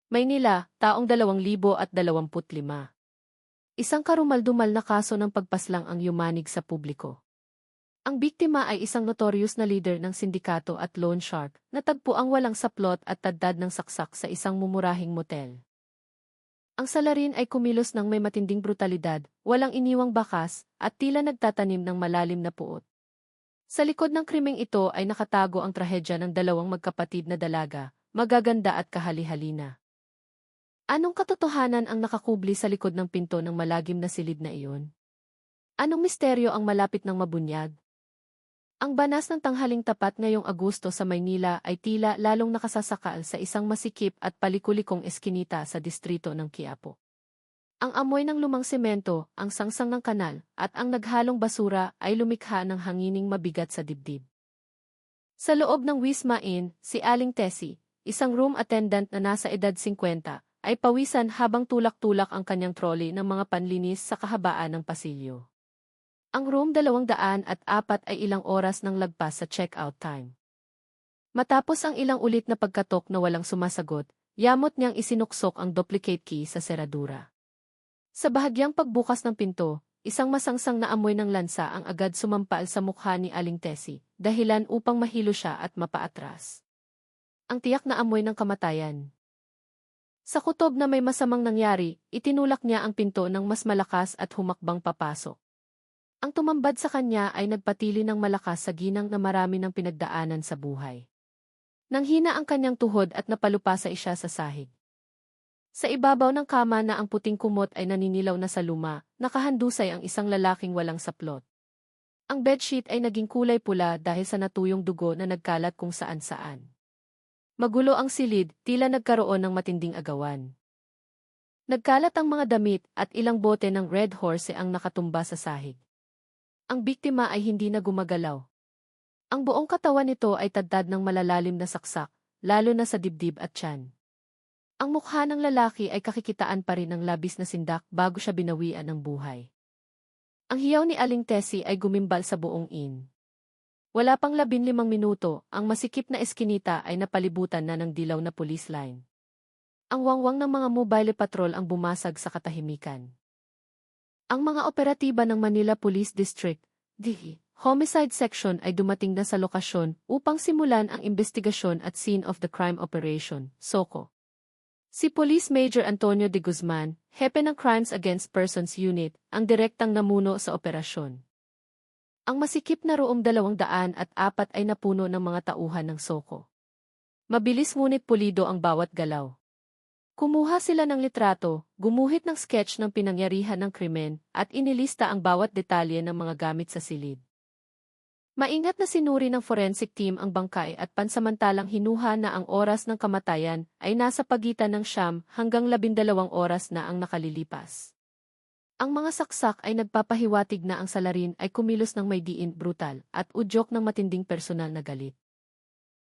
Maynila, taong 2025. Isang karumaldumal na kaso ng pagpaslang ang yumanig sa publiko. Ang biktima ay isang notorious na leader ng sindikato at loan shark, natagpo ang walang saplot at tadtad ng saksak sa isang mumurahing motel. Ang salarin ay kumilos ng may matinding brutalidad, walang iniwang bakas, at tila nagtatanim ng malalim na puot. Sa likod ng krimeng ito ay nakatago ang trahedya ng dalawang magkapatid na dalaga, magaganda at kahali-halina. Anong katotohanan ang nakakubli sa likod ng pinto ng malagim na silid na iyon? Anong misteryo ang malapit ng mabunyag? Ang banas ng tanghaling tapat ngayong Agosto sa Maynila ay tila lalong nakasasakal sa isang masikip at palikulikong eskinita sa distrito ng Quiapo. Ang amoy ng lumang semento, ang sangsang ng kanal, at ang naghalong basura ay lumikha ng hangining mabigat sa dibdib. Sa loob ng Wisma Inn, si Aling Tessie, isang room attendant na nasa edad 50, ay pawisan habang tulak-tulak ang kanyang trolley ng mga panlinis sa kahabaan ng pasilyo. Ang room 204 ay ilang oras nang lagpas sa check-out time. Matapos ang ilang ulit na pagkatok na walang sumasagot, yamot niyang isinuksok ang duplicate key sa seradura. Sa bahagyang pagbukas ng pinto, isang masangsang na amoy ng lansa ang agad sumampal sa mukha ni Aling Tessie, dahilan upang mahilo siya at mapaatras. Ang tiyak na amoy ng kamatayan. Sa kutob na may masamang nangyari, itinulak niya ang pinto ng mas malakas at humakbang papasok. Ang tumambad sa kanya ay nagpatili ng malakas sa ginang na marami ng pinagdaanan sa buhay. Nanghina ang kanyang tuhod at napalupasa siya sa sahig. Sa ibabaw ng kama na ang puting kumot ay naninilaw na sa luma, nakahandusay ang isang lalaking walang saplot. Ang bedsheet ay naging kulay pula dahil sa natuyong dugo na nagkalat kung saan-saan. Magulo ang silid, tila nagkaroon ng matinding agawan. Nagkalat ang mga damit at ilang bote ng Red Horse ang nakatumba sa sahig. Ang biktima ay hindi na gumagalaw. Ang buong katawan nito ay tadtad ng malalalim na saksak, lalo na sa dibdib at tiyan. Ang mukha ng lalaki ay kakikitaan pa rin ng labis na sindak bago siya binawian ng buhay. Ang hiyaw ni Aling Tessie ay gumimbal sa buong inn. Wala pang 15 minuto, ang masikip na eskinita ay napalibutan na ng dilaw na police line. Ang wangwang ng mga mobile patrol ang bumasag sa katahimikan. Ang mga operatiba ng Manila Police District, DE, Homicide Section ay dumating na sa lokasyon upang simulan ang investigasyon at scene of the crime operation, SOCO. Si Police Major Antonio de Guzman, hepe ng Crimes Against Persons Unit, ang direktang namuno sa operasyon. Ang masikip na room 204 ay napuno ng mga tauhan ng SOCO. Mabilis ngunit pulido ang bawat galaw. Kumuha sila ng litrato, gumuhit ng sketch ng pinangyarihan ng krimen, at inilista ang bawat detalye ng mga gamit sa silid. Maingat na sinuri ng forensic team ang bangkay at pansamantalang hinuha na ang oras ng kamatayan ay nasa pagitan ng 9 hanggang 12 oras na ang nakalilipas. Ang mga saksak ay nagpapahiwatig na ang salarin ay kumilos ng may diin brutal at udyok ng matinding personal na galit.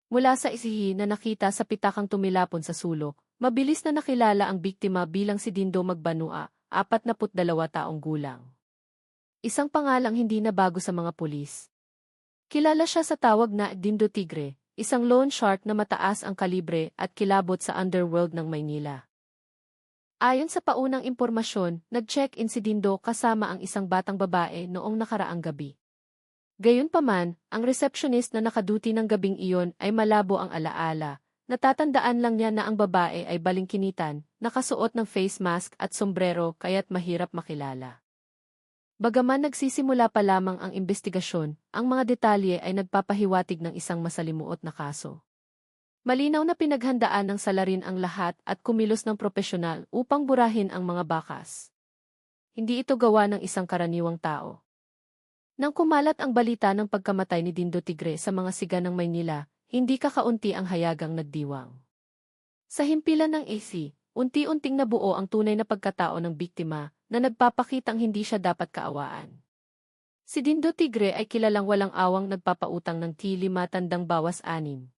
Mula sa isihi na nakita sa pitakang tumilapon sa sulok, mabilis na nakilala ang biktima bilang si Dindo Magbanua, 42 taong gulang. Isang pangalang hindi na bago sa mga pulis. Kilala siya sa tawag na Dindo Tigre, isang loan shark na mataas ang kalibre at kilabot sa underworld ng Maynila. Ayon sa paunang impormasyon, nag-check-in si Dindo kasama ang isang batang babae noong nakaraang gabi. Gayunpaman, ang receptionist na nakaduty ng gabing iyon ay malabo ang alaala. Natatandaan lang niya na ang babae ay balingkinitan, nakasuot ng face mask at sombrero kaya't mahirap makilala. Bagaman nagsisimula pa lamang ang investigasyon, ang mga detalye ay nagpapahiwatig ng isang masalimuot na kaso. Malinaw na pinaghandaan ng salarin ang lahat at kumilos ng propesyonal upang burahin ang mga bakas. Hindi ito gawa ng isang karaniwang tao. Nang kumalat ang balita ng pagkamatay ni Dindo Tigre sa mga siga ng Maynila, hindi kakaunti ang hayagang nagdiwang. Sa himpilan ng AC, unti-unting nabuo ang tunay na pagkatao ng biktima na nagpapakitang hindi siya dapat kaawaan. Si Dindo Tigre ay kilalang walang awang nagpapautang ng T5 tandang bawas 6.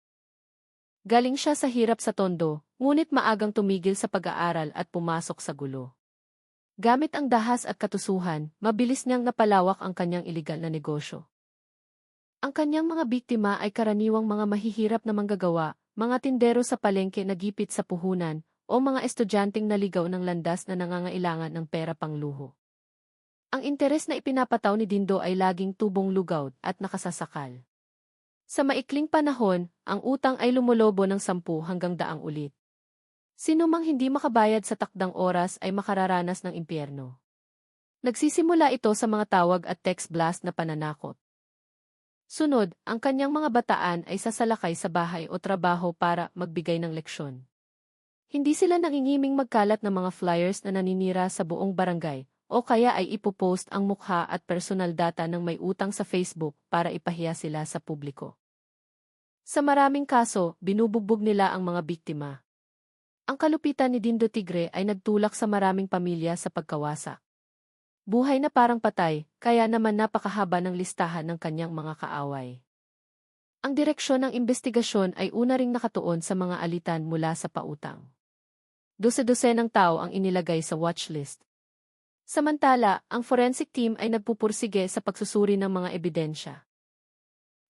Galing siya sa hirap sa Tondo, ngunit maagang tumigil sa pag-aaral at pumasok sa gulo. Gamit ang dahas at katusuhan, mabilis niyang napalawak ang kanyang iligal na negosyo. Ang kanyang mga biktima ay karaniwang mga mahihirap na manggagawa, mga tindero sa palengke na gipit sa puhunan, o mga estudyanteng naligaw ng landas na nangangailangan ng pera pangluho. Ang interes na ipinapataw ni Dindo ay laging tubong lugaw at nakasasakal. Sa maikling panahon, ang utang ay lumulobo ng 10 hanggang 100 ulit. Sino mang hindi makabayad sa takdang oras ay makararanas ng impyerno. Nagsisimula ito sa mga tawag at text blast na pananakot. Sunod, ang kanyang mga bataan ay sasalakay sa bahay o trabaho para magbigay ng leksyon. Hindi sila nangingiming magkalat ng mga flyers na naninira sa buong barangay, o kaya ay ipopost ang mukha at personal data ng may utang sa Facebook para ipahiya sila sa publiko. Sa maraming kaso, binubugbog nila ang mga biktima. Ang kalupitan ni Dindo Tigre ay nagtulak sa maraming pamilya sa pagkawasak. Buhay na parang patay, kaya naman napakahaba ng listahan ng kanyang mga kaaway. Ang direksyon ng investigasyon ay una ring nakatuon sa mga alitan mula sa pautang. Dose-dosenang tao ang inilagay sa watchlist. Samantala, ang forensic team ay nagpupursige sa pagsusuri ng mga ebidensya.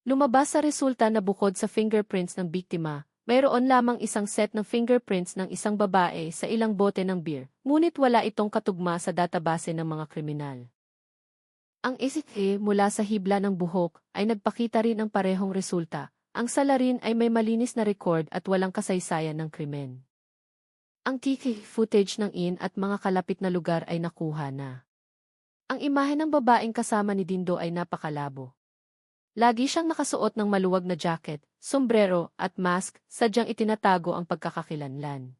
Lumabas sa resulta na bukod sa fingerprints ng biktima, mayroon lamang isang set ng fingerprints ng isang babae sa ilang bote ng beer, ngunit wala itong katugma sa database ng mga kriminal. Ang ECG mula sa hibla ng buhok ay nagpakita rin ng parehong resulta. Ang salarin ay may malinis na record at walang kasaysayan ng krimen. Ang TK footage ng at mga kalapit na lugar ay nakuha na. Ang imahe ng babaeng kasama ni Dindo ay napakalabo. Lagi siyang nakasuot ng maluwag na jacket, sombrero, at mask, sadyang itinatago ang pagkakakilanlan.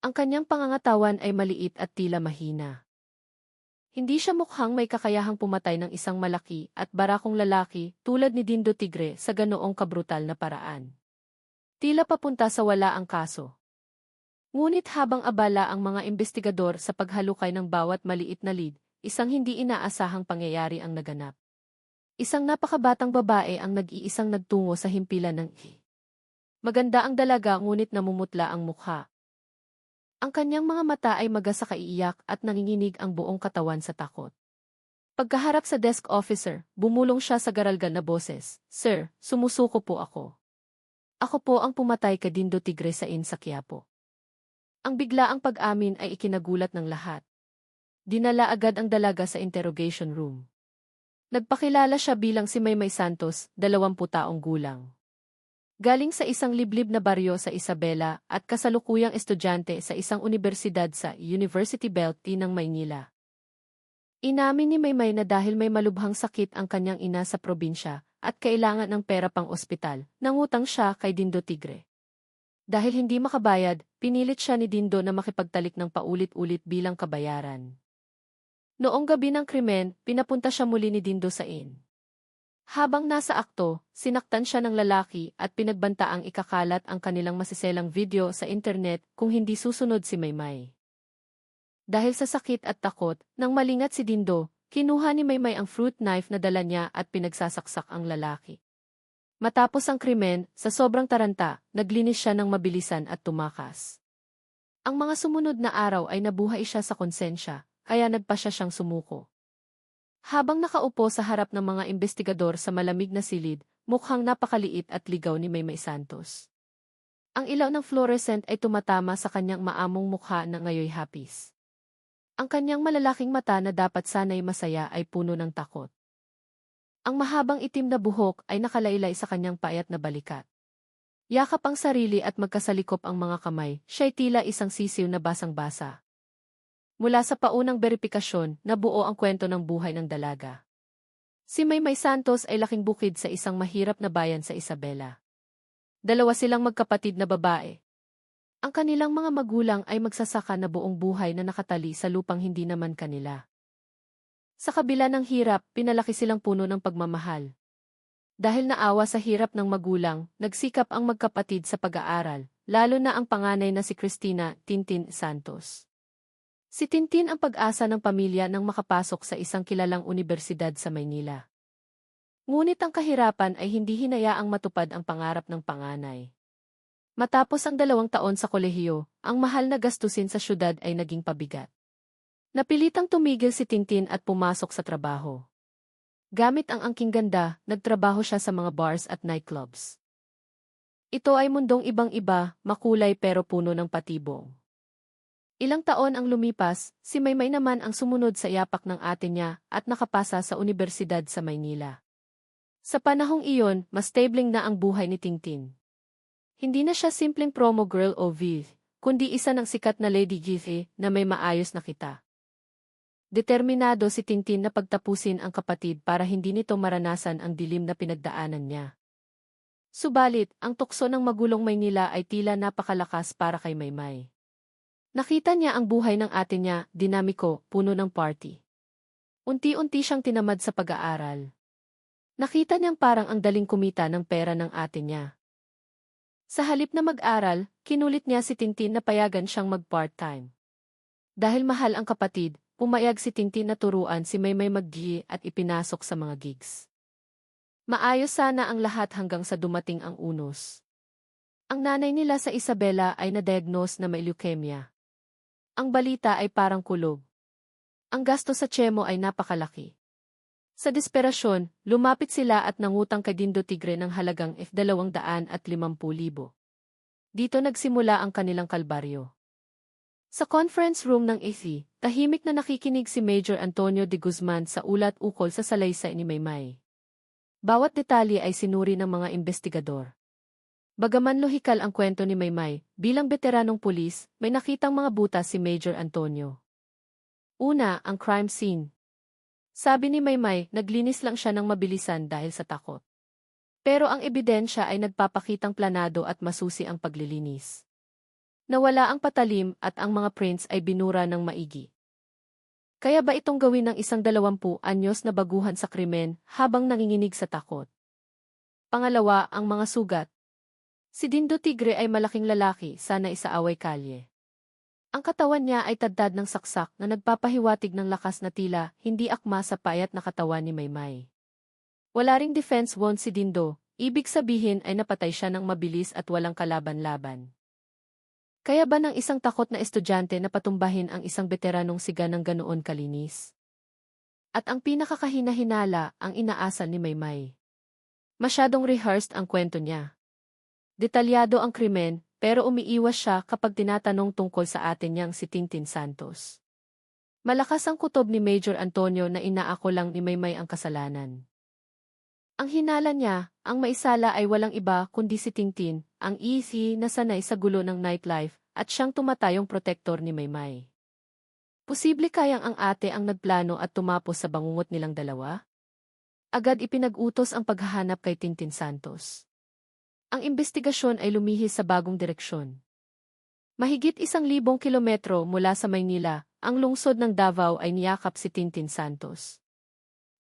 Ang kanyang pangangatawan ay maliit at tila mahina. Hindi siya mukhang may kakayahang pumatay ng isang malaki at barakong lalaki tulad ni Dindo Tigre sa ganoong kabrutal na paraan. Tila papunta sa wala ang kaso. Ngunit habang abala ang mga investigador sa paghalukay ng bawat maliit na lead, isang hindi inaasahang pangyayari ang naganap. Isang napakabatang babae ang nag-iisang nagtungo sa himpilan ng Maganda ang dalaga ngunit namumutla ang mukha. Ang kanyang mga mata ay magasa kaiiyak at nanginginig ang buong katawan sa takot. Pagkaharap sa desk officer, bumulong siya sa garalgal na boses, "Sir, sumusuko po ako. Ako po ang pumatay kay Dindo Tigre sa sa Quiapo." Ang biglaang pag-amin ay ikinagulat ng lahat. Dinala agad ang dalaga sa interrogation room. Nagpakilala siya bilang si Maymay Santos, 20 taong gulang. Galing sa isang liblib na baryo sa Isabela at kasalukuyang estudyante sa isang unibersidad sa University Belt ng Maynila. Inamin ni Maymay na dahil may malubhang sakit ang kanyang ina sa probinsya at kailangan ng pera pang ospital, nangutang siya kay Dindo Tigre. Dahil hindi makabayad, pinilit siya ni Dindo na makipagtalik ng paulit-ulit bilang kabayaran. Noong gabi ng krimen, pinapunta siya muli ni Dindo sa inn. Habang nasa akto, sinaktan siya ng lalaki at pinagbantaang ikakalat ang kanilang masiselang video sa internet kung hindi susunod si Maymay. Dahil sa sakit at takot, nang malingat si Dindo, kinuha ni Maymay ang fruit knife na dala niya at pinagsasaksak ang lalaki. Matapos ang krimen, sa sobrang taranta, naglinis siya ng mabilisan at tumakas. Ang mga sumunod na araw ay nabuhay siya sa konsensya, kaya nagpasya siyang sumuko. Habang nakaupo sa harap ng mga investigador sa malamig na silid, mukhang napakaliit at ligaw ni Maymay Santos. Ang ilaw ng fluorescent ay tumatama sa kanyang maamong mukha na ngayoy hapis. Ang kanyang malalaking mata na dapat sanay masaya ay puno ng takot. Ang mahabang itim na buhok ay nakalaylay sa kanyang payat na balikat. Yakap ang sarili at magkasalikop ang mga kamay, siya'y tila isang sisiw na basang-basa. Mula sa paunang beripikasyon, nabuo ang kwento ng buhay ng dalaga. Si Maymay Santos ay laking bukid sa isang mahirap na bayan sa Isabela. 2 silang magkapatid na babae. Ang kanilang mga magulang ay magsasaka na buong buhay na nakatali sa lupang hindi naman kanila. Sa kabila ng hirap, pinalaki silang puno ng pagmamahal. Dahil naawa sa hirap ng magulang, nagsikap ang magkapatid sa pag-aaral, lalo na ang panganay na si Cristina Tintin Santos. Si Tintin ang pag-asa ng pamilya nang makapasok sa isang kilalang unibersidad sa Maynila. Ngunit ang kahirapan ay hindi hinayaang matupad ang pangarap ng panganay. Matapos ang 2 taon sa kolehiyo, ang mahal na gastusin sa syudad ay naging pabigat. Napilitang tumigil si Tintin at pumasok sa trabaho. Gamit ang angking ganda, nagtrabaho siya sa mga bars at nightclubs. Ito ay mundong ibang-iba, makulay pero puno ng patibong. Ilang taon ang lumipas, si Maymay naman ang sumunod sa yapak ng ate niya at nakapasa sa unibersidad sa Maynila. Sa panahong iyon, mas stabling na ang buhay ni Tingtin. Hindi na siya simpleng promo girl o V, kundi isa ng sikat na Lady Githe na may maayos na kita. Determinado si Tingtin na pagtapusin ang kapatid para hindi nito maranasan ang dilim na pinagdaanan niya. Subalit, ang tukso ng magulong Maynila ay tila napakalakas para kay Maymay. Nakita niya ang buhay ng ate niya, dinamiko, puno ng party. Unti-unti siyang tinamad sa pag-aaral. Nakita niyang parang ang daling kumita ng pera ng ate niya. Sa halip na mag-aral, kinulit niya si Tintin na payagan siyang mag-part-time. Dahil mahal ang kapatid, pumayag si Tintin na turuan si Maymay mag-gi at ipinasok sa mga gigs. Maayos sana ang lahat hanggang sa dumating ang unos. Ang nanay nila sa Isabela ay na-diagnose na may leukemia. Ang balita ay parang kulog. Ang gasto sa tiyemo ay napakalaki. Sa desperasyon, lumapit sila at nangutang kay Dindo Tigre ng halagang F250,000. Dito nagsimula ang kanilang kalbaryo. Sa conference room ng IFI, tahimik na nakikinig si Major Antonio de Guzman sa ulat ukol sa salaysay ni Maymay. Bawat detalye ay sinuri ng mga investigador. Bagaman lohikal ang kwento ni Maymay, bilang veteranong pulis, may nakitang mga butas si Major Antonio. Una, ang crime scene. Sabi ni Maymay, naglinis lang siya ng mabilisan dahil sa takot. Pero ang ebidensya ay nagpapakitang planado at masusi ang paglilinis. Nawala ang patalim at ang mga prints ay binura ng maigi. Kaya ba itong gawin ng isang 20 anyos na baguhan sa krimen habang nanginginig sa takot? Pangalawa, ang mga sugat. Si Dindo Tigre ay malaking lalaki, sana isaaway kalye. Ang katawan niya ay tadtad ng saksak na nagpapahiwatig ng lakas na tila hindi akma sa payat na katawan ni Maymay. Wala ring defense wound si Dindo, ibig sabihin ay napatay siya ng mabilis at walang kalaban-laban. Kaya ba ng isang takot na estudyante na patumbahin ang isang veteranong siga ng ganoon kalinis? At ang pinakakahina-hinala ang inaasal ni Maymay. Masyadong rehearsed ang kwento niya. Detalyado ang krimen, pero umiiwas siya kapag tinatanong tungkol sa ate niyang si Tintin Santos. Malakas ang kutob ni Major Antonio na inaako lang ni Maymay ang kasalanan. Ang hinala niya, ang maisala ay walang iba kundi si Tintin, ang easy na sanay sa gulo ng nightlife, at siyang tumatayong protektor ni Maymay. Posible kayang ang ate ang nagplano at tumapos sa bangungot nilang dalawa? Agad ipinag-utos ang paghahanap kay Tintin Santos. Ang imbestigasyon ay lumihis sa bagong direksyon. Mahigit 1,000 kilometro mula sa Maynila, ang lungsod ng Davao ay niyakap si Tintin Santos.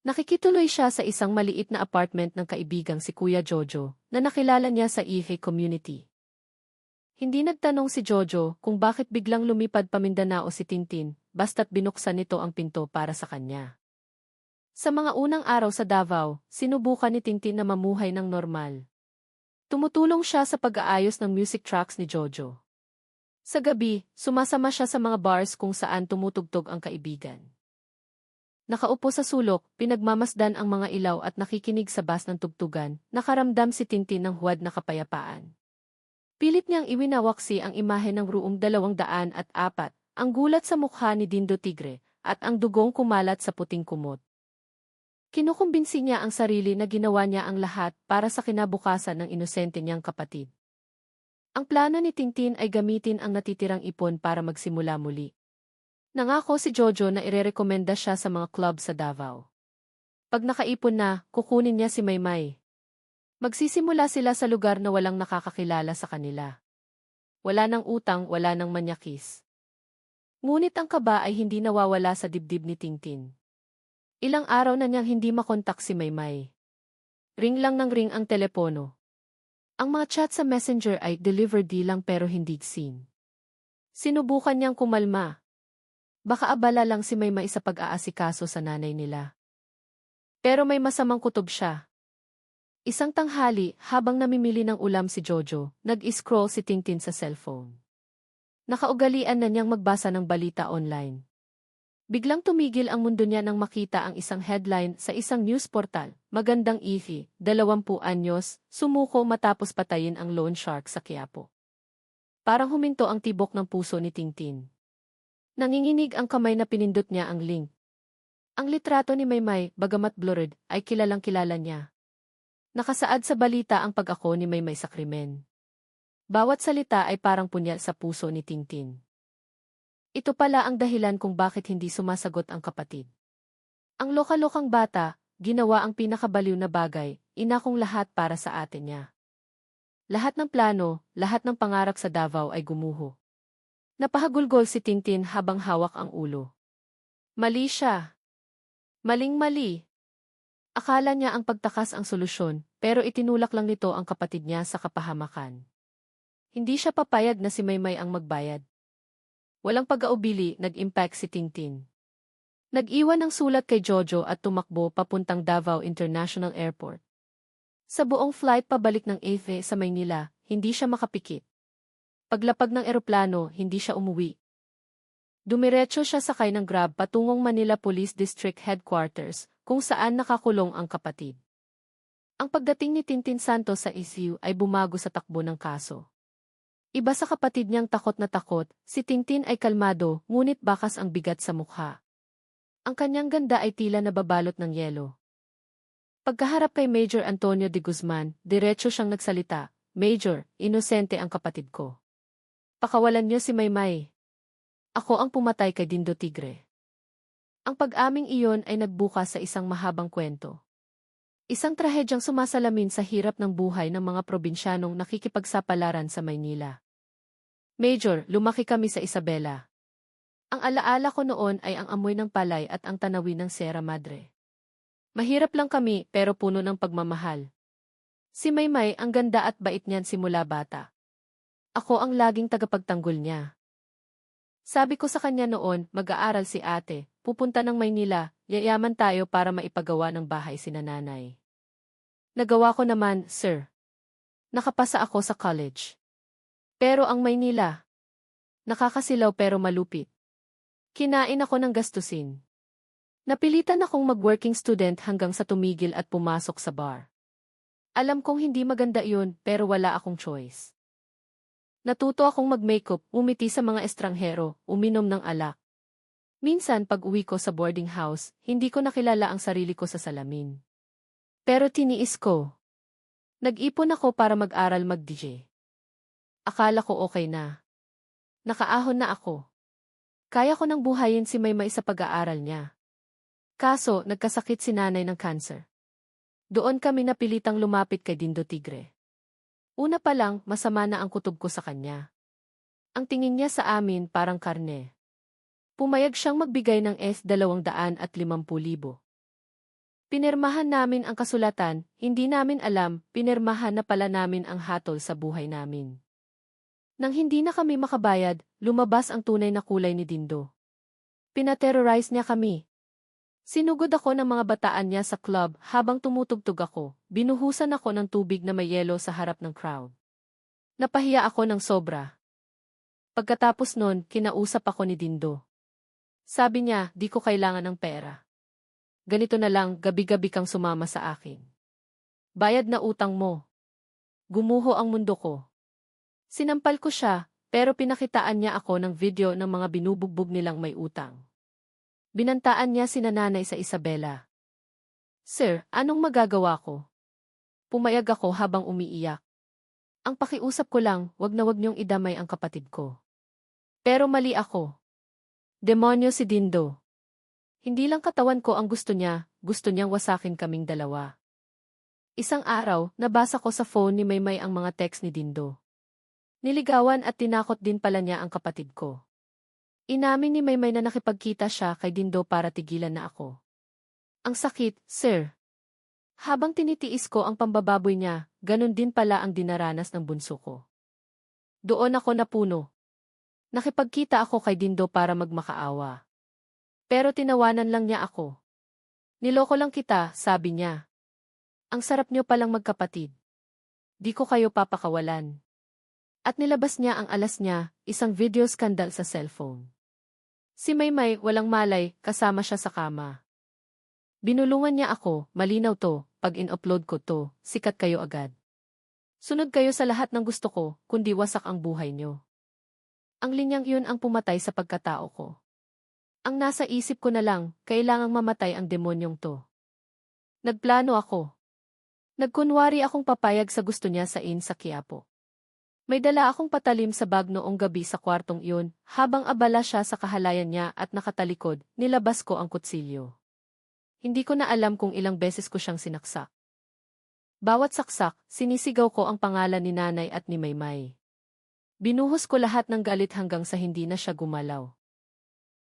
Nakikituloy siya sa isang maliit na apartment ng kaibigang si Kuya Jojo, na nakilala niya sa Ife community. Hindi nagtanong si Jojo kung bakit biglang lumipad pa Mindanao si Tintin, basta't binuksan nito ang pinto para sa kanya. Sa mga unang araw sa Davao, sinubukan ni Tintin na mamuhay ng normal. Tumutulong siya sa pag-aayos ng music tracks ni Jojo. Sa gabi, sumasama siya sa mga bars kung saan tumutugtog ang kaibigan. Nakaupo sa sulok, pinagmamasdan ang mga ilaw at nakikinig sa bass ng tugtugan, nakaramdam si Tintin ng huwad na kapayapaan. Pilit niyang iwinawaksi ang imahe ng Room 204, ang gulat sa mukha ni Dindo Tigre, at ang dugong kumalat sa puting kumot. Kinukumbinsi niya ang sarili na ginawa niya ang lahat para sa kinabukasan ng inosente niyang kapatid. Ang plano ni Tintin ay gamitin ang natitirang ipon para magsimula muli. Nangako si Jojo na irerekomenda siya sa mga club sa Davao. Pag nakaipon na, kukunin niya si Maymay. Magsisimula sila sa lugar na walang nakakakilala sa kanila. Wala nang utang, wala nang manyakis. Ngunit ang kaba ay hindi nawawala sa dibdib ni Tintin. Ilang araw na niyang hindi makontak si Maymay. Ring lang ng ring ang telepono. Ang mga chat sa messenger ay delivered lang pero hindi seen. Sinubukan niyang kumalma. Baka abala lang si Maymay sa pag-aasikaso sa nanay nila. Pero may masamang kutob siya. Isang tanghali, habang namimili ng ulam si Jojo, nag-scroll si Tintin sa cellphone. Nakaugalian na niyang magbasa ng balita online. Biglang tumigil ang mundo niya nang makita ang isang headline sa isang news portal. Magandang Ifi, 20 anyos, sumuko matapos patayin ang loan shark sa Quiapo. Parang huminto ang tibok ng puso ni Tintin. Nanginginig ang kamay na pinindot niya ang link. Ang litrato ni Maymay, bagamat blurred, ay kilalang-kilala niya. Nakasaad sa balita ang pag-ako ni Maymay sa krimen. Bawat salita ay parang punyal sa puso ni Tintin. Ito pala ang dahilan kung bakit hindi sumasagot ang kapatid. Ang loka-lokang bata, ginawa ang pinakabaliw na bagay, inakong lahat para sa atin niya. Lahat ng plano, lahat ng pangarap sa Davao ay gumuho. Napahagulgol si Tintin habang hawak ang ulo. Mali siya. Maling-mali. Akala niya ang pagtakas ang solusyon, pero itinulak lang nito ang kapatid niya sa kapahamakan. Hindi siya papayag na si Maymay ang magbayad. Walang pag-aubili, nag-impact si Tintin. Nag-iwan ng sulat kay Jojo at tumakbo papuntang Davao International Airport. Sa buong flight pabalik ng EFE sa Maynila, hindi siya makapikit. Paglapag ng eroplano, hindi siya umuwi. Dumiretso siya sakay ng Grab patungong Manila Police District Headquarters, kung saan nakakulong ang kapatid. Ang pagdating ni Tintin Santos sa ECU ay bumago sa takbo ng kaso. Iba sa kapatid niyang takot na takot, si Tintin ay kalmado, ngunit bakas ang bigat sa mukha. Ang kanyang ganda ay tila nababalot ng yelo. Pagkaharap kay Major Antonio de Guzman, diretso siyang nagsalita, "Major, inosente ang kapatid ko. Pakawalan niyo si Maymay. Ako ang pumatay kay Dindo Tigre." Ang pag-aming iyon ay nagbukas sa isang mahabang kwento. Isang trahedyang sumasalamin sa hirap ng buhay ng mga probinsyanong nakikipagsapalaran sa Maynila. "Major, lumaki kami sa Isabela. Ang alaala ko noon ay ang amoy ng palay at ang tanawin ng Sierra Madre. Mahirap lang kami pero puno ng pagmamahal. Si Maymay ang ganda at bait niyan simula bata. Ako ang laging tagapagtanggol niya. Sabi ko sa kanya noon, mag-aaral si ate, pupunta ng Maynila, yayaman tayo para maipagawa ng bahay si nanay. Nagawa ko naman, sir. Nakapasa ako sa college. Pero ang Maynila, nakakasilaw pero malupit. Kinain ako ng gastusin. Napilitan akong mag-working student hanggang sa tumigil at pumasok sa bar. Alam kong hindi maganda iyon pero wala akong choice. Natuto akong mag-makeup, umiti sa mga estranghero, uminom ng alak. Minsan pag uwi ko sa boarding house, hindi ko nakilala ang sarili ko sa salamin. Pero tiniis ko. Nag-ipon ako para mag-aral mag-DJ. Akala ko okay na. Nakaahon na ako. Kaya ko nang buhayin si Maymay sa pag-aaral niya. Kaso, nagkasakit si nanay ng cancer. Doon kami napilitang lumapit kay Dindo Tigre. Una pa lang, masama na ang kutob ko sa kanya. Ang tingin niya sa amin parang karne. Pumayag siyang magbigay ng $250,000. Pinirmahan namin ang kasulatan, hindi namin alam, pinirmahan na pala namin ang hatol sa buhay namin. Nang hindi na kami makabayad, lumabas ang tunay na kulay ni Dindo. Pinaterrorize niya kami. Sinugod ako ng mga bataan niya sa club habang tumutugtog ako, binuhusan ako ng tubig na may yelo sa harap ng crowd. Napahiya ako ng sobra. Pagkatapos nun, kinausap ako ni Dindo. Sabi niya, di ko kailangan ng pera. Ganito na lang, gabi-gabi kang sumama sa akin. Bayad na utang mo. Gumuho ang mundo ko. Sinampal ko siya, pero pinakitaan niya ako ng video ng mga binubugbog nilang may utang. Binantaan niya si nanay sa Isabela. Sir, anong magagawa ko? Pumayag ako habang umiiyak. Ang pakiusap ko lang, wag na wag niyong idamay ang kapatid ko. Pero mali ako. Demonyo si Dindo. Hindi lang katawan ko ang gusto niyang wasakin kaming dalawa. Isang araw, nabasa ko sa phone ni Maymay ang mga text ni Dindo. Niligawan at tinakot din pala niya ang kapatid ko. Inamin ni Maymay na nakipagkita siya kay Dindo para tigilan na ako. Ang sakit, sir. Habang tinitiis ko ang pambababoy niya, ganun din pala ang dinaranas ng bunso ko. Doon ako napuno. Nakipagkita ako kay Dindo para magmakaawa. Pero tinawanan lang niya ako. Niloko lang kita, sabi niya. Ang sarap niyo palang magkapatid. Di ko kayo papakawalan. At nilabas niya ang alas niya, isang video scandal sa cellphone. Si Maymay, walang malay, kasama siya sa kama. Binulungan niya ako, malinaw to, pag in-upload ko to, sikat kayo agad. Sunod kayo sa lahat ng gusto ko, kundi wasak ang buhay niyo. Ang linyang yun ang pumatay sa pagkatao ko. Ang nasa isip ko na lang, kailangang mamatay ang demonyong to. Nagplano ako. Nagkunwari akong papayag sa gusto niya sa Quiapo. May dala akong patalim sa bag noong gabi sa kwartong iyon, habang abala siya sa kahalayan niya at nakatalikod, nilabas ko ang kutsilyo. Hindi ko na alam kung ilang beses ko siyang sinaksak. Bawat saksak, sinisigaw ko ang pangalan ni nanay at ni Maymay. Binuhos ko lahat ng galit hanggang sa hindi na siya gumalaw.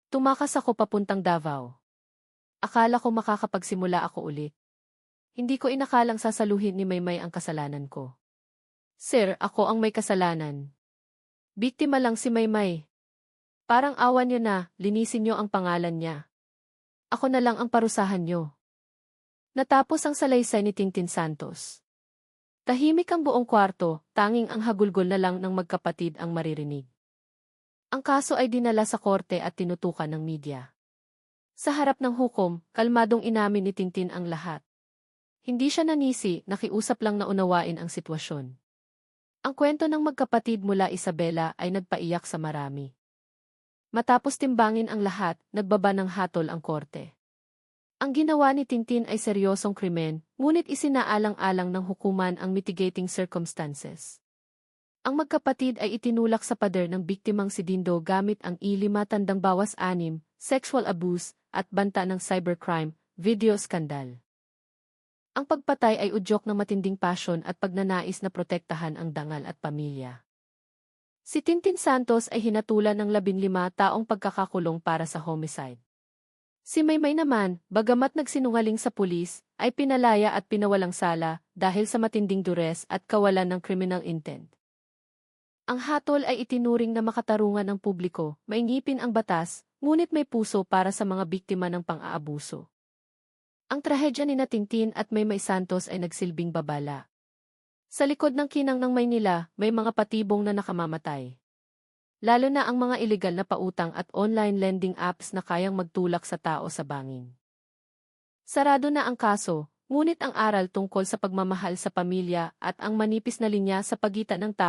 Tumakas ako papuntang Davao. Akala ko makakapagsimula ako ulit. Hindi ko inakalang sasaluhin ni Maymay ang kasalanan ko. Sir, ako ang may kasalanan. Biktima lang si Maymay. Parang awan niyo na, linisin niyo ang pangalan niya. Ako na lang ang parusahan niyo. Natapos ang salaysay ni Tintin Santos. Tahimik ang buong kwarto, tanging ang hagulgol na lang ng magkapatid ang maririnig. Ang kaso ay dinala sa korte at tinutukan ng media. Sa harap ng hukom, kalmadong inamin ni Tintin ang lahat. Hindi siya nanisi, nakiusap lang na unawain ang sitwasyon. Ang kwento ng magkapatid mula Isabela ay nagpaiyak sa marami. Matapos timbangin ang lahat, nagbaba ng hatol ang korte. Ang ginawa ni Tintin ay seryosong krimen, ngunit isinaalang-alang ng hukuman ang mitigating circumstances. Ang magkapatid ay itinulak sa pader ng biktimang si Dindo gamit ang I-5 tandang bawas 6, sexual abuse, at banta ng cybercrime, video skandal. Ang pagpatay ay udyok ng matinding pasyon at pagnanais na protektahan ang dangal at pamilya. Si Tintin Santos ay hinatulan ng 15 taong pagkakakulong para sa homicide. Si Maymay naman, bagamat nagsinungaling sa pulis, ay pinalaya at pinawalang sala dahil sa matinding duress at kawalan ng criminal intent. Ang hatol ay itinuring na makatarungan ng publiko, maingipin ang batas, ngunit may puso para sa mga biktima ng pang-aabuso. Ang trahedya ni Tintin at Maymay Santos ay nagsilbing babala. Sa likod ng kinang ng Maynila, may mga patibong na nakamamatay. Lalo na ang mga ilegal na pautang at online lending apps na kayang magtulak sa tao sa bangin. Sarado na ang kaso, ngunit ang aral tungkol sa pagmamahal sa pamilya at ang manipis na linya sa pagitan ng tao